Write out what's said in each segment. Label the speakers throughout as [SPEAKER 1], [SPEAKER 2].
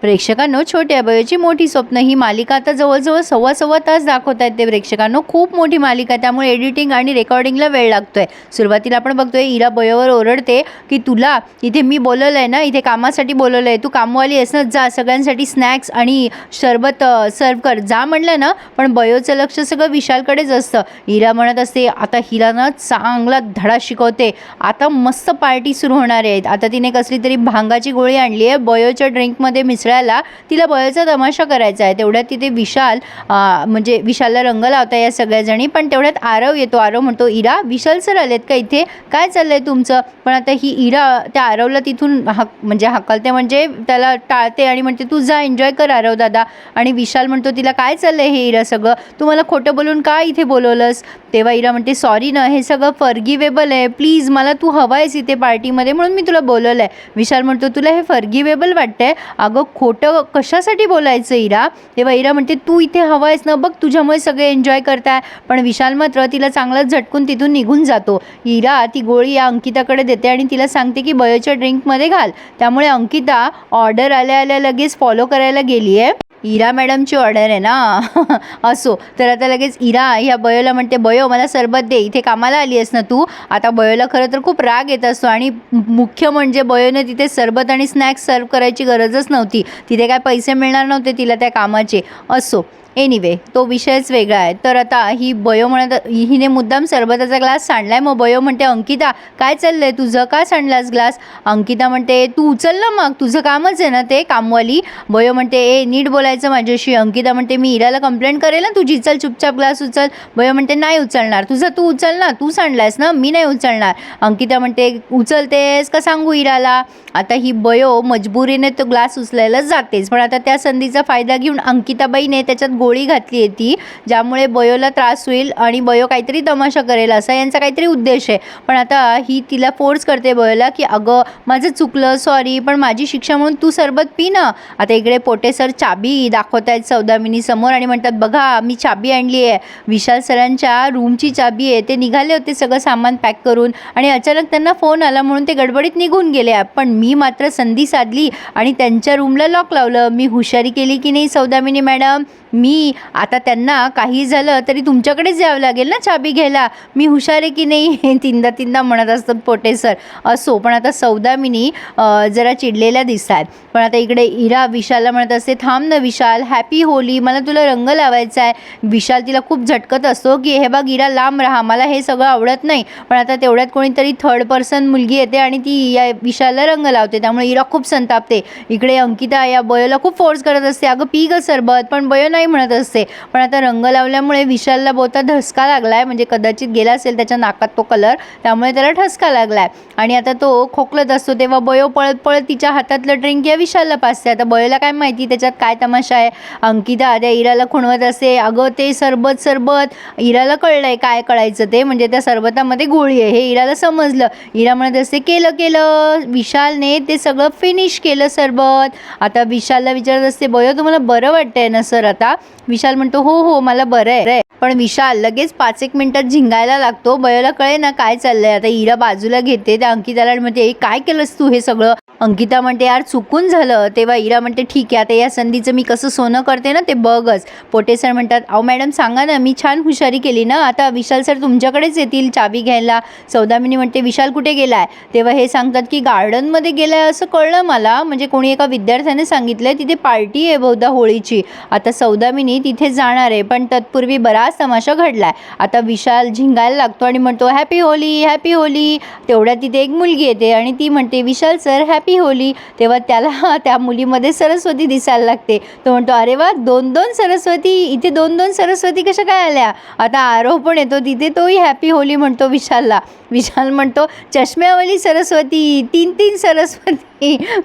[SPEAKER 1] प्रेक्षकांनो, छोट्या बयोची मोठी स्वप्न ही मालिका आता जवळजवळ सव्वा तास दाखवत आहेत ते प्रेक्षकांनो. खूप मोठी मालिका, त्यामुळे एडिटिंग आणि रेकॉर्डिंगला वेळ लागतोय. सुरुवातीला आपण बघतोय इरा बयोवर ओरडते की तुला इथे मी बोलवलं आहे ना, इथे कामासाठी बोलवलं आहे, तू कामवाली आहेस ना, जा सगळ्यांसाठी स्नॅक्स आणि सरबत सर्व कर, जा म्हणलं ना. पण बयोचं लक्ष सगळं विशालकडेच असतं. इरा म्हणत असते आता हिला ना चांगला धडा शिकवते, आता मस्त पार्टी सुरू होणार आहे. आता तिने कसली तरी भांगाची गोळी आणली आहे बयोच्या ड्रिंकमध्ये मिसळायला, तिला बयोचा तमाशा करायचा आहे. तेवढ्यात तिथे विशाल म्हणजे विशालला रंग लावता या सगळ्याजणी. पण तेवढ्यात आरव येतो. आरव म्हणतो इरा, विशाल सर आलेत का इथे, काय चाललंय तुमचं. पण आता ही इरा त्या आरवला तिथून हाकलते, म्हणजे त्याला टाळते आणि म्हणते तू जा एन्जॉय कर आरव दादा. आणि विशाल म्हणतो तिला काय चाललंय हे इरा सगळं, तू मला खोटं बोलून का इथे बोलवलंस. तेव्हा इरा म्हणते सॉरी ना, हे सगळं फॉरगिवेबल आहे, प्लीज मला तू हवा आहेस इथे पार्टीमध्ये म्हणून मी तुला बोलवलं आहे. विशाल म्हणतो तुला हे फॉरगिवेबल वाटतंय, अगं खोटं कशासाठी बोलायचं इरा. तेव्हा इरा म्हणते तू इथे हवा आहेस ना, बघ तुझ्यामुळे सगळे एन्जॉय करताय. पण विशाल मात्र तिला चांगलाच झटकून तिथून निघून जातो. इरा ती गोळी या अंकिताकडे देते आणि तिला सांगते की बयोच्या ड्रिंकमध्ये घाल. त्यामुळे अंकिता ऑर्डर आल्या आल्या लगेच फॉलो करायला गेली आहे. इरा मॅडमची ऑर्डर आहे ना असो. तर आता लगेच इरा ह्या बयोला म्हणते बयो मला सरबत दे, इथे कामाला आली आहेस ना तू. आता बयोला खरं तर खूप राग येत असतो आणि मुख्य म्हणजे बयोने तिथे सरबत आणि स्नॅक्स सर्व करायची गरजच नव्हती. तिथे काय पैसे मिळणार नव्हते तिला त्या कामाचे. असो, एनिवे तो विषयच वेगळा आहे. तर आता ही बयो म्हणत हिने मुद्दाम सरबताचा ग्लास सांडलाय. मग बयो म्हणते अंकिता काय चाललंय तुझं, का सांडलास ग्लास. अंकिता म्हणते तू उचल ना, मग तुझं कामच आहे ना ते, कामवाली. बयो म्हणते ए नीट बोलायचं माझ्याशी. अंकिता म्हणते मी इराला कंप्लेंट करेल ना तुझी, चल चुपचाप ग्लास उचल. बयो म्हणते नाही उचलणार, तुझं तू उचल ना, तू सांडलायस ना, मी नाही उचलणार. अंकिता म्हणते उचलतेस का सांगू इराला. आता ही बयो मजबुरीने तो ग्लास उचलायला जातेच. पण आता त्या संधीचा फायदा घेऊन अंकिताबाईने त्याच्यात गोळी घातली आहे ती, ज्यामुळे बयोला त्रास होईल आणि बयो काहीतरी तमाशा करेल असा यांचा काहीतरी उद्देश आहे. पण आता ही तिला फोर्स करते बयोला की अगं माझं चुकलं, सॉरी, पण माझी शिक्षा म्हणून तू सरबत पी ना. आता इकडे पोटे सर चाबी दाखवत आहेत सौदामिनी समोर आणि म्हणतात बघा मी चाबी आणली आहे, विशाल सरांच्या रूमची चाबी आहे. ते निघाले होते सगळं सामान पॅक करून आणि अचानक त्यांना फोन आला म्हणून ते गडबडीत निघून गेले. पण मी मात्र संधी साधली आणि त्यांच्या रूमला लॉक लावलं. मी हुशारी केली की नाही सौदामिनी मॅडम. मी आता त्यांना काही झालं तरी तुमच्याकडेच यावं लागेल ना चाबी घ्यायला, मी हुशार आहे की नाही तीनदा म्हणत असतात पोटे सर. असो, पण आता सौदामिनी जरा चिडलेल्या दिसत आहेत. पण आता इकडे इरा विशालला म्हणत असते थांब ना विशाल, हॅपी होली, मला तुला रंग लावायचा आहे. विशाल तिला खूप झटकत असतो की हे बघ इरा लांब राहा, मला हे सगळं आवडत नाही. पण आता तेवढ्यात कोणीतरी थर्ड पर्सन मुलगी येते आणि ती या विशालला रंग लावते, त्यामुळे इरा खूप संतापते. इकडे अंकिता या बयोला खूप फोर्स करत असते अगं पी ग सरबत, पण बयो नाही म्हणत असते. पण आता रंग लावल्यामुळे विशालला बहुता धसका लागलाय, म्हणजे कदाचित गेला असेल त्याच्या नाकात तो कलर, त्यामुळे त्याला ठसका लागलाय आणि आता तो खोकलत असतो. तेव्हा बयो पळत पळत तिच्या हातातलं ड्रिंक या विशालला पाजते. आता बयोला काय माहिती त्याच्यात काय तमाशा आहे. अंकिता त्या इराला खुणवत असते अगं ते सरबत. इराला कळलंय काय कळायचं ते, म्हणजे त्या सरबतामध्ये गोळी आहे हे इराला समजलं. इरा म्हणत असते केलं विशालने ते सगळं फिनिश केलं सरबत. आता विशालला विचारत असते बयो तुम्हाला बरं वाटतंय ना सर आता. विशाल म्हणतो हो मला बरं आहे. पण विशाल लगेच 5-1 मिनिटात झिंगायला लागतो. बयोला कळे ना काय चाललंय. आता इरा बाजूला घेते त्या अंकिताला म्हणते काय केलंस तू हे सगळं. अंकिता म्हणते यार चुकून झालं. तेव्हा इरा म्हणते ठीक आहे आता या संधीचं मी कसं सोनं करते ना ते बघच. पोटे सर म्हणतात अहो मॅडम सांगा ना, मी छान हुशारी केली ना, आता विशाल सर तुमच्याकडेच येतील चाबी घ्यायला. सौदामिनी म्हणते विशाल कुठे गेलाय. तेव्हा हे सांगतात की गार्डनमध्ये गेलाय असं कळलं मला, म्हणजे कोणी एका विद्यार्थ्याने सांगितलंय तिथे पार्टी आहे बहुधा होळीची. आता सौदामिनी तिथे जाणार आहे, पण तत्पूर्वी बराच तमाशा घडलाय. आता विशाल झिंगायला लागतो आणि म्हणतो हॅपी होली. तेवढ्यात तिथे एक मुलगी येते आणि ती म्हणते विशाल सर हॅपी होली. तेव्हा त्याला त्या मुलीमध्ये सरस्वती दिसायला लागते. तो म्हणतो अरे वा 2-2 सरस्वती, इथे 2-2 सरस्वती कशा काय आल्या. आता आरोह पण येतो तिथे, तोही हॅपी होली म्हणतो विशालला. विशाल म्हणतो चष्म्यावाली सरस्वती, 3-3 सरस्वती.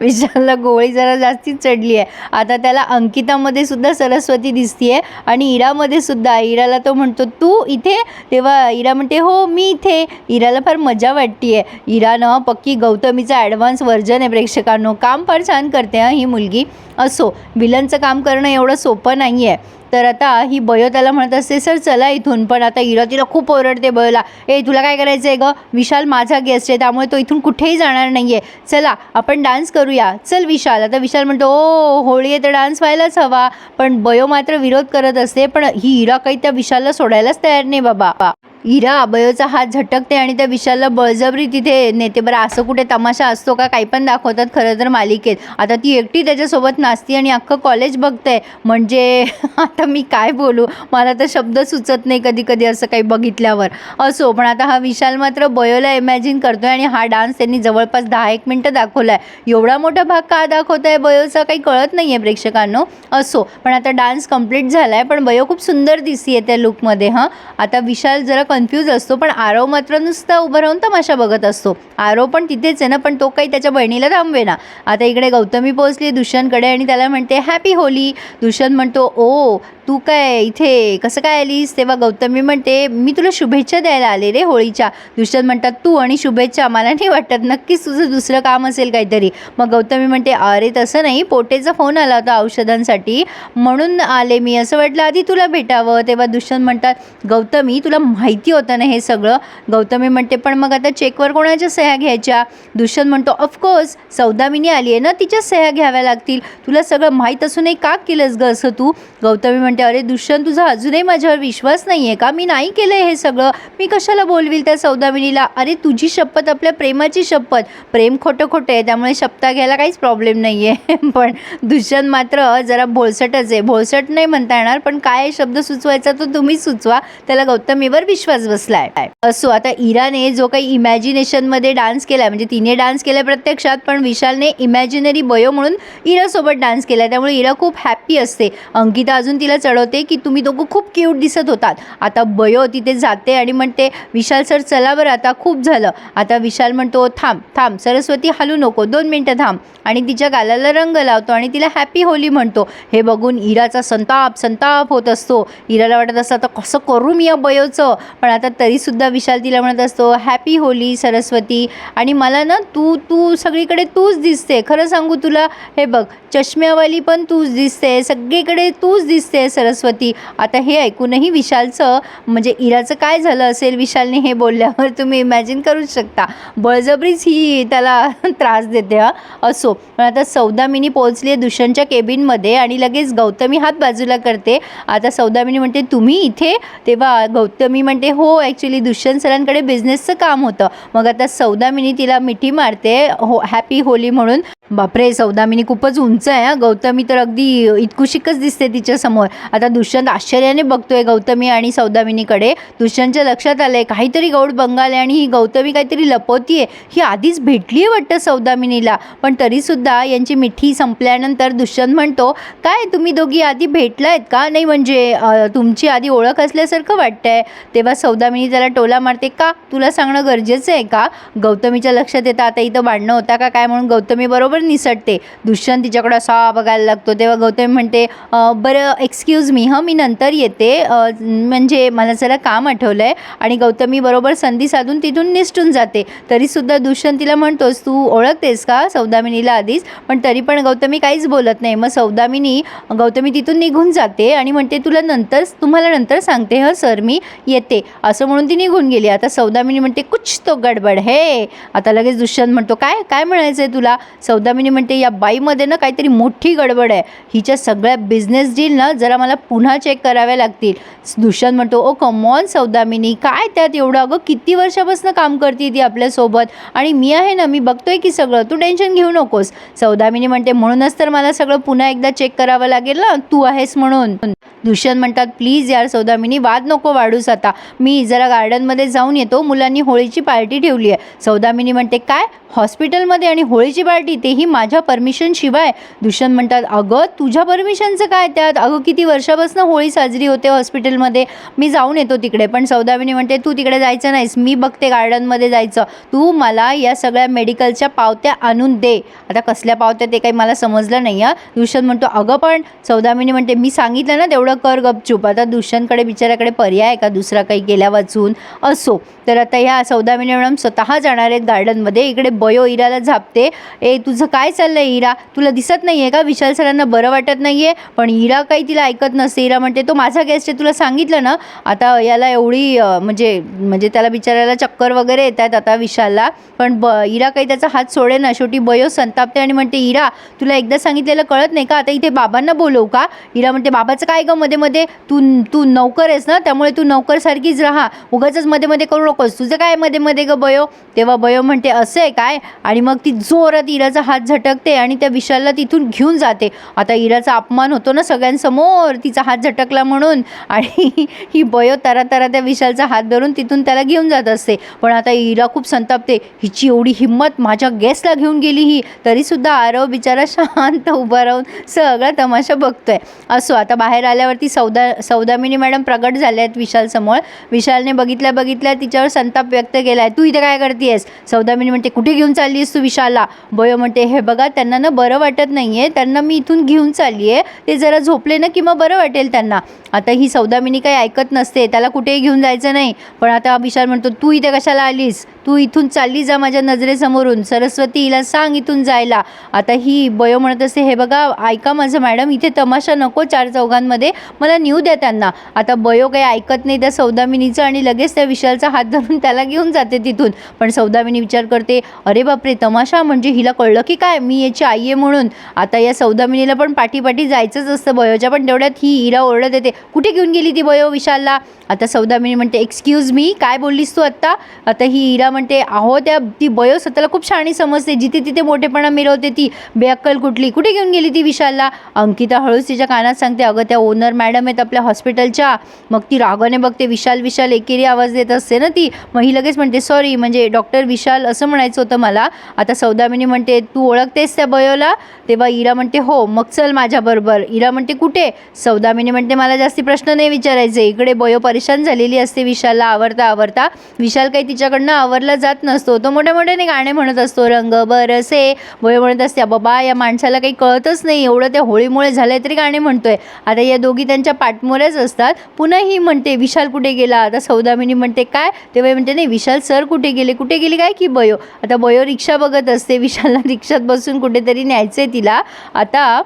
[SPEAKER 1] विशालला गोळी जरा जास्तीच चढली आहे. आता त्याला अंकितामध्ये सुद्धा सरस्वती दिसतीये आणि इरामध्ये सुद्धा. इराला तो म्हणतो तू इथे. तेव्हा इरा म्हणते हो मी इथे. इराला फार मजा वाटतीये. इरानं पक्की गौतमीचा ॲडव्हान्स व्हर्जन आहे प्रेक्षकांनो. काम फार छान करते ही मुलगी. असो, विलनचं काम करणं एवढं सोपं नाही आहे. तर आता ही बयो त्याला म्हणत असते सर चला इथून, पण आता इरा तिला खूप ओरडते बयोला, ए तुला काय करायचं आहे गं, विशाल माझा गेस्ट आहे त्यामुळे तो इथून कुठेही जाणार नाही आहे, चला आपण डान्स करूया, चल विशाल. आता विशाल म्हणतो ओ होळी आहे तर डान्स व्हायलाच हवा, पण बयो मात्र विरोध करत असते. पण ही इरा काही त्या विशालला सोडायलाच तयार नाही बाबा. इरा बयोचा हात झटकते आणि त्या विशालला बळजबरी तिथे नेते. बरं असं कुठे तमाशा असतो का, काही पण दाखवतात खरं तर मालिकेत. आता ती एकटी त्याच्यासोबत नाचते आणि अख्खं कॉलेज बघतंय, म्हणजे आता मी काय बोलू, मला तर शब्द सुचत नाही कधी कधी असं काही बघितल्यावर. असो, पण आता हा विशाल मात्र बयोला इमॅजिन करतोय आणि हा डान्स त्यांनी जवळपास 10-1 मिनटं दाखवला आहे. एवढा मोठा भाग का दाखवत आहे बयोचा काही कळत नाही आहे प्रेक्षकांनो. असो, पण आता डान्स कंप्लीट झाला आहे, पण बयो खूप सुंदर दिसते त्या लुकमध्ये. आता विशाल जरा कन्फ्यूज असतो, पण आरव मात्र नुसता उभं राहून तमाशा बघत असतो. आरव पण तिथेच आहे ना, पण तो काही त्याच्या बहिणीला थांबवेना. आता इकडे गौतमी पोहोचली दुष्यंतकडे आणि त्याला म्हणते हॅपी होली. दुष्यंत म्हणतो ओ तू काय इथे कसं काय आलीस. तेव्हा गौतमी म्हणते मी तुला शुभेच्छा द्यायला आले रे होळीच्या. दुष्यंत म्हणतात तू आणि शुभेच्छा, मला नाही वाटत, नक्कीच तुझं दुसरं काम असेल काहीतरी. मग गौतमी म्हणते अरे तसं नाही, पोटेचा फोन आला होता औषधांसाठी म्हणून आले मी, असं वाटलं आधी तुला भेटावं. तेव्हा दुष्यंत म्हणतात गौतमी तुला माहिती होतं ना हे सगळं. गौतमी म्हणते पण मग आता चेकवर कोणाच्या सह्या घ्यायच्या. दुष्यंत म्हणतो ऑफकोर्स सौदामिनी आली आहे ना, तिच्या सह्या घ्याव्या लागतील, तुला सगळं माहीत असूनही का केलंस गं असं तू. गौतमी म्हणते अरे दुष्यंत तुझा अजूनही माझ्यावर विश्वास नाही आहे का, मी नाही केलं हे सगळं, मी कशाला बोलविल त्या सौदामिनीला. अरे तुझी शपथ, आपल्या प्रेमाची शपथ, प्रेम खोटं खोटं आहे त्यामुळे शपथा घ्यायला काहीच प्रॉब्लेम नाही आहे. पण दुष्यंत मात्र जरा भोळसटच आहे. भोळसट नाही म्हणता येणार, पण काय शब्द सुचवायचा तो तुम्हीच सुचवा, त्याला गौतमीवर विश्वास बसलाय. असो, आता इराने जो काही इमॅजिनेशनमध्ये डान्स केला, म्हणजे तिने डान्स केला प्रत्यक्षात, पण विशालने इमॅजिनरी बयो म्हणून इरासोबत डान्स केला, त्यामुळे इरा खूप हॅप्पी असते. अंकिता अजून तिला चढवते की तुम्ही दोघं खूप क्यूट दिसत होतात. आता बयो तिथे जाते आणि म्हणते विशाल सर चला बरं आता खूप झालं. आता विशाल म्हणतो थांब थांब सरस्वती हलू नको, 2 मिनटं थांब, आणि तिच्या गालाला रंग लावतो आणि तिला हॅपी होली म्हणतो. हे बघून इराचा संताप संताप होत असतो. इराला वाटत असतं आता कसं करू मी या बयोचं, पण आता तरीसुद्धा विशाल तिला म्हणत असतो हॅपी होली सरस्वती, आणि मला ना तू तू सगळीकडे तूच दिसते, खरं सांगू तुला, हे बघ चष्म्यावाली पण तूच दिसते, सगळीकडे तूच दिसते सरस्वती. आता हे ऐकूनही विशालचं म्हणजे इराचं काय झालं असेल विशालने हे बोलल्यावर तुम्ही इमॅजिन करूच शकता. बळजबरीच ही त्याला त्रास देते. असो, पण आता सौदामिनी पोहोचली आहे दुष्यंतच्या केबिनमध्ये आणि लगेच गौतमी हात बाजूला करते. आता सौदामिनी म्हणते तुम्ही इथे. तेव्हा गौतमी म्हणते हो ॲक्च्युली दुष्यंत सरांकडे बिझनेसचं काम होतं. मग आता सौदामिनी तिला मिठी मारते हो हॅपी होली म्हणून. बापरे सौदामिनी खूपच उंच आहे. गौतमी तर अगदी इतकुशिकच दिसते तिच्यासमोर. आता दुष्यंत आश्चर्याने बघतोय गौतमी आणि सौदामिनीकडे. दुष्यंतच्या लक्षात आलंय काहीतरी गौड बंगाल आहे आणि ही गौतमी काहीतरी लपवतीये. ही आधीच भेटली आहे वाटतं सौदामिनीला, पण तरीसुद्धा यांची मिठी संपल्यानंतर दुष्यंत म्हणतो काय तुम्ही दोघी आधी भेटलायत का, नाही म्हणजे तुमची आधी ओळख असल्यासारखं वाटतंय. तेव्हा सौदामिनी त्याला टोला मारते का तुला सांगणं गरजेचं आहे का. गौतमीच्या लक्षात येतं आता इथं भांडणं होता का काय, म्हणून गौतमी बरोबर निसटते. दुष्यंत तिच्याकडे असा बघायला लागतो. तेव्हा गौतमी म्हणते बरं एक्सक्यूज मी, मी नंतर येते, म्हणजे मला जरा काम आठवलं आहे, आणि गौतमी बरोबर संधी साधून तिथून निसटून जाते. तरीसुद्धा दुष्यंत तिला म्हणतोस तू ओळखतेस का सौदामिनीला आधीच, पण तरी पण गौतमी काहीच बोलत नाही. मग गौतमी तिथून निघून जाते आणि म्हणते तुम्हाला नंतर सांगते सर मी येते, असं म्हणून ती निघून गेली. आता सौदामिनी म्हणते कुछ तो गडबड है. आता लगेच दुष्यंत म्हणतो काय काय म्हणायचं आहे तुला. सौदामिनी म्हणते या बाईमध्ये ना काहीतरी मोठी गडबड आहे, हिच्या सगळ्या बिझनेस डील ना जरा मला पुन्हा चेक कराव्या लागतील. दुष्यंत म्हणतो ओ कमॉन सौदामिनी काय त्यात एवढं, अगं किती वर्षापासून काम करते ती आपल्यासोबत, आणि मी आहे ना, मी बघतोय की सगळं, तू टेन्शन घेऊ नकोस. सौदामिनी म्हणते म्हणूनच तर मला सगळं पुन्हा एकदा चेक करावं लागेल ना, तू आहेस म्हणून. दुष्यंत म्हणतात प्लीज यार सौदामिनी वाद नको वाढूस, आता मी जरा गार्डनमध्ये जाऊन येतो, मुलांनी होळीची पार्टी ठेवली आहे. सौदामिनी म्हणते काय हॉस्पिटलमध्ये आणि होळीची पार्टी, तेही माझ्या परमिशन शिवाय. दुष्यंत म्हणतात अगं तुझ्या परमिशनचं काय त्यात, अगं किती वर्षापासून होळी साजरी होते हॉस्पिटलमध्ये, मी जाऊन येतो तिकडे. पण सौदामिनी म्हणते तू तिकडे जायचं नाहीस, मी बघते गार्डनमध्ये जायचं, तू मला या सगळ्या मेडिकलच्या पावत्या आणून दे. आता कसल्या पावत्या ते काही मला समजलं नाही. दुष्यंत म्हणतो अगं पण. सौदामिनी म्हणते मी सांगितलं ना तेवढं कर गपचूप. आता दुष्यंतकडे बिचाराकडे पर्याय आहे का दुसरा काही केल्या वाचून. असो, तर आता ह्या सौदामिनी मॅडम स्वतः जाणार आहेत गार्डनमध्ये. इकडे बयो इराला झापते, ए तुझं काय चाललं आहे इरा, तुला दिसत नाही आहे का विशाल सरांना बरं वाटत नाही आहे? पण इरा काही तिला ऐकत नसते. इरा म्हणते तो माझा गेस्ट आहे, तुला सांगितलं ना. आता याला एवढी म्हणजे म्हणजे त्याला बिचारायला चक्कर वगैरे येत आहेत आता विशालला. पण इरा काही त्याचा हात सोडे ना. शेवटी बयो संतापते आणि म्हणते इरा तुला एकदा सांगितलेलं कळत नाही का, आता इथे बाबांना बोलवू का? इरा म्हणते बाबाचं काय गं मध्ये मध्ये, तू नौकर आहेस ना, त्यामुळे तू नौकरसारखीच राहा, उगाचच मध्ये मध्ये करू नकोस, तुझं काय मध्ये मध्ये गं बयो. तेव्हा बयो म्हणते असं आहे काय, आणि मग ती जोरात इराचा हात झटकते आणि त्या विशालला तिथून घेऊन जाते. आता इराचा अपमान होतो ना सगळ्यांसमोर, तिचा हात झटकला म्हणून, आणि ही बयो तरा त्या विशालचा हात धरून तिथून त्याला घेऊन जात असते. पण आता इरा खूप संतापते, हिची एवढी हिंमत, माझ्या गेस्टला घेऊन गेली ही. तरीसुद्धा आरव बिचारा शांत उभा राहून सगळा तमाशा बघतोय. असो, आता बाहेर आल्यावरती सौदामिनी मॅडम प्रगट झाल्या आहेत विशालसमोर. विशालने बघितल्या तिच्यावर संताप व्यक्त केला आहे. तू इथे काय करतेस? सौदामिनी म्हणते कुठे घेऊन चालली आहेस तू विशालला? बयो म्हणते हे बघा त्यांना ना बरं वाटत नाही आहे, त्यांना मी इथून घेऊन चालली आहे, ते जरा झोपले ना की मग बरं वाटेल त्यांना. आता ही सौदामिनी काही ऐकत नसते, त्याला कुठेही घेऊन जायचं नाही. पण आता विशाल म्हणतो तू इथे कशाला आलीस, तू इथून चालली जा माझ्या नजरेसमोरून, सरस्वती हिला सांग इथून जायला. आता ही बयो म्हणत असते हे बघा ऐका माझं मॅडम, इथे तमाशा नको चार चौघांमध्ये, मला नेऊ द्या त्यांना. आता बयो काही ऐकत नाही त्या सौदामिनीचं आणि लगेच त्या विशालचा हात धरून त्याला घेऊन जाते तिथून. पण सौदामिनी विचार करते अरे बापरे तमाशा, म्हणजे हिला कळलं की काय मी याची आई आहे म्हणून. आता या सौदामिनीला पण पाठी जायचंच असतं बयोच्या, पण तेवढ्यात ही इरा ओरडत येते कुठे घेऊन गेली ती बयो विशालला. आता सौदामिनी म्हणते एक्सक्यूज मी, काय बोललीस तू आत्ता? आता ही इरा म्हणते अहो ती बयो स्वतःला खूप शहाणी समजते, जिथे तिथे मोठेपणा मिरवते ती बेअक्कल कुठली, कुठे घेऊन गेली ती विशालला. अंकिता हळूच तिच्या कानात सांगते अगं त्या ओनर मॅडम आहेत आपल्या हॉस्पिटलच्या. मग ती रागाने बघते, विशाल एकेरी आवाज देत असते ना ती. मग ही लगेच म्हणते सॉरी, म्हणजे डॉक्टर विशाल असं म्हणायचं होतं मला. आता सौदामिनी म्हणते तू ओळखतेस त्या बयोला? तेव्हा इरा म्हणते हो, मग चल माझ्याबरोबर. इरा म्हणते कुठे? सौदामिनी म्हणते मला जास्ती प्रश्न नाही विचारायचे. इकडे बयो परेशान झालेली असते विशालला आवरता. विशाल काही तिच्याकडनं आवरला जात नसतो, तो मोठ्याने गाणे म्हणत असतो, रंग बरसे. बयो म्हणत असते बाबा या माणसाला काही कळतच नाही, एवढं त्या होळीमुळे झालंय तरी गाणे म्हणतोय. आता या दोघी त्यांच्या पाठमोऱ्याच असतात. पुन्हा ही म्हणते विशाल कुठे गेला? आता सौदामिनी म्हणते काय? तेव्हा म्हणते नाही विशाल सर कुठे गेली काय की बयो. आता बयो रिक्षा बघत असते, विशालला रिक्षात बसून कुठेतरी न्यायचंय तिला. आता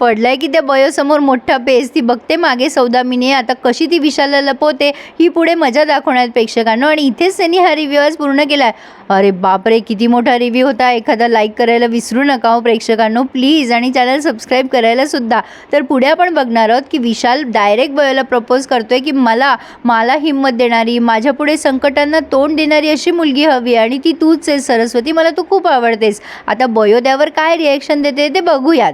[SPEAKER 1] पडलाय की त्या बयोसमोर मोठा पेज. ती बघते मागे सौदामिनी, आता कशी ती विशालला लपवते ही पुढे मजा दाखवण्यात प्रेक्षकांनो. आणि इथेच त्यांनी हा रिव्ह्यू आज पूर्ण केला आहे. अरे बापरे किती मोठा रिव्ह्यू होता. एखादा लाईक करायला विसरू नका हो प्रेक्षकांनो प्लीज, आणि चॅनल सबस्क्राईब करायला सुद्धा. तर पुढे आपण बघणार आहोत की विशाल डायरेक्ट बयोला प्रपोज करतोय की मला हिंमत देणारी, माझ्या पुढे संकटांना तोंड देणारी अशी मुलगी हवी, आणि ती तूच आहे सरस्वती, मला तू खूप आवडतेस. आता बयो त्यावर काय रिॲक्शन देते ते बघूयात.